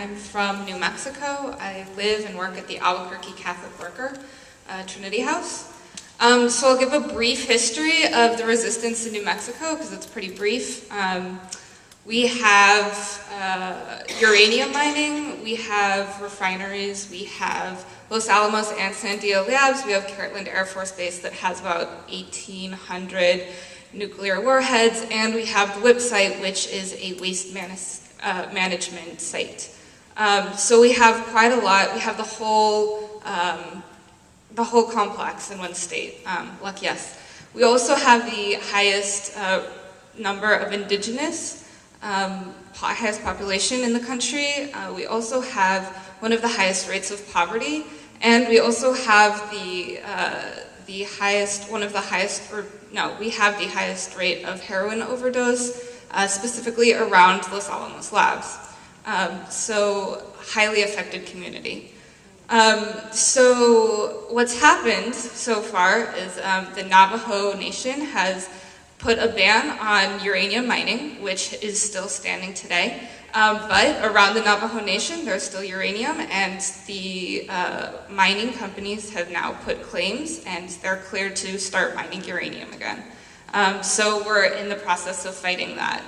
I'm from New Mexico. I live and work at the Albuquerque Catholic Worker, Trinity House. So I'll give a brief history of the resistance in New Mexico, because it's pretty brief. We have uranium mining, we have refineries, we have Los Alamos and Sandia labs, we have Kirtland Air Force Base that has about 1,800 nuclear warheads, and we have the WIP site, which is a waste management site. So we have quite a lot. We have the whole complex in one state. Lucky us. We also have the highest number of indigenous, highest population in the country. We also have one of the highest rates of poverty, and we also have we have the highest rate of heroin overdose, specifically around Los Alamos labs. So highly affected community. So what's happened so far is the Navajo Nation has put a ban on uranium mining, which is still standing today. But around the Navajo Nation, there's still uranium, and the mining companies have now put claims, and they're cleared to start mining uranium again. So we're in the process of fighting that.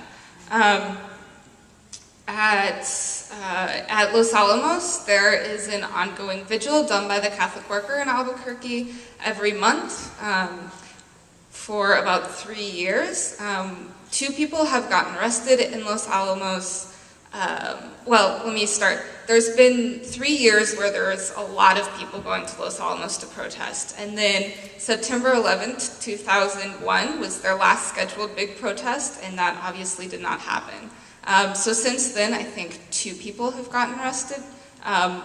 At Los Alamos, there is an ongoing vigil done by the Catholic Worker in Albuquerque every month for about 3 years. 2 people have gotten arrested in Los Alamos. Well, let me start. There's been 3 years where there's a lot of people going to Los Alamos to protest. And then September 11th, 2001 was their last scheduled big protest, and that obviously did not happen. So since then, I think 2 people have gotten arrested,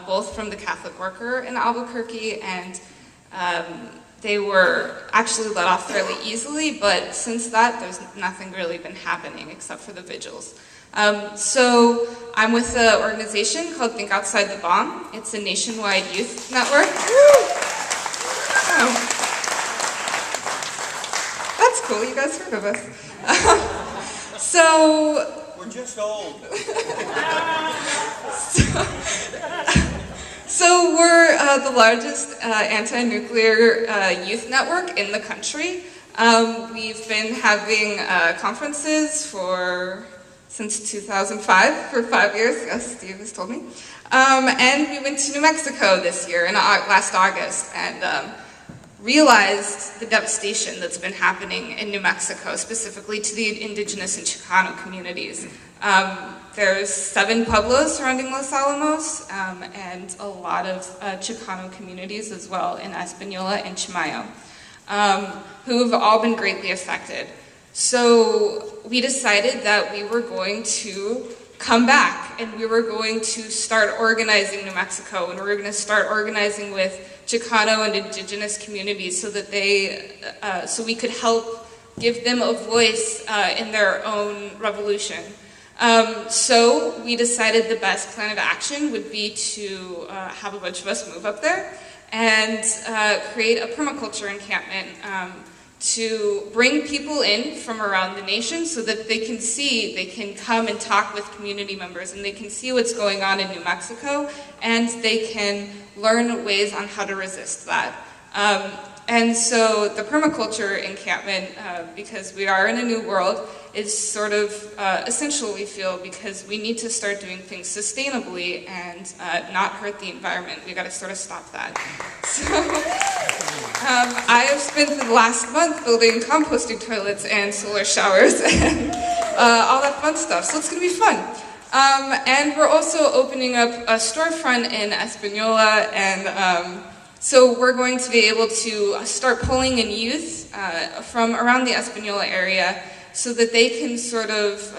both from the Catholic Worker in Albuquerque, and they were actually let off fairly easily, but since that, there's nothing really been happening except for the vigils. So I'm with an organization called Think Outside the Bomb. It's a nationwide youth network. Oh. That's cool, you guys heard of us. We're just old. So we're the largest anti-nuclear youth network in the country. We've been having conferences since 2005, for 5 years, yes, Steve has told me. And we went to New Mexico this year, last August, and realized the devastation that's been happening in New Mexico, specifically to the indigenous and Chicano communities. There's 7 pueblos surrounding Los Alamos, and a lot of Chicano communities as well in Española and Chimayo, who have all been greatly affected. So we decided that we were going to come back, and we were going to start organizing New Mexico, and we were going to start organizing with Chicano and indigenous communities so that so we could help give them a voice in their own revolution. So we decided the best plan of action would be to have a bunch of us move up there and create a permaculture encampment to bring people in from around the nation so that they can come and talk with community members, and they can see what's going on in New Mexico, and they can learn ways on how to resist that. And so the permaculture encampment, because we are in a new world, is sort of essential, we feel, because we need to start doing things sustainably and not hurt the environment. We got to sort of stop that. So I have spent the last month building composting toilets and solar showers and all that fun stuff. So it's going to be fun. And we're also opening up a storefront in Española, and so we're going to be able to start pulling in youth from around the Española area so that they can sort of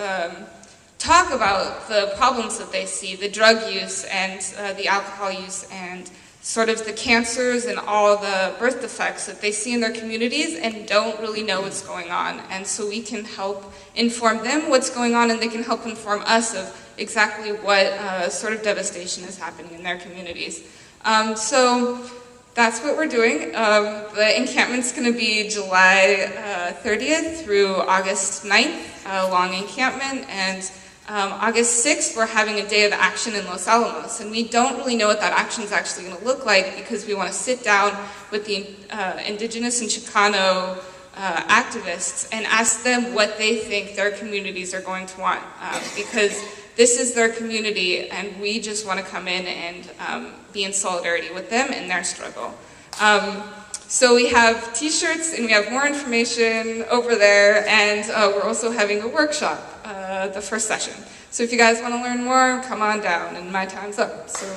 talk about the problems that they see, the drug use and the alcohol use and sort of the cancers and all the birth defects that they see in their communities and don't really know what's going on. And so we can help inform them what's going on, and they can help inform us of exactly what sort of devastation is happening in their communities. So that's what we're doing. The encampment's going to be July 30th through August 9th, a long encampment, and August 6th, we're having a day of action in Los Alamos, and we don't really know what that action is actually going to look like because we want to sit down with the Indigenous and Chicano activists and ask them what they think their communities are going to want, because this is their community, and we just want to come in and be in solidarity with them in their struggle. So we have t-shirts and we have more information over there, and we're also having a workshop, the first session. So if you guys want to learn more, come on down, and my time's up. So.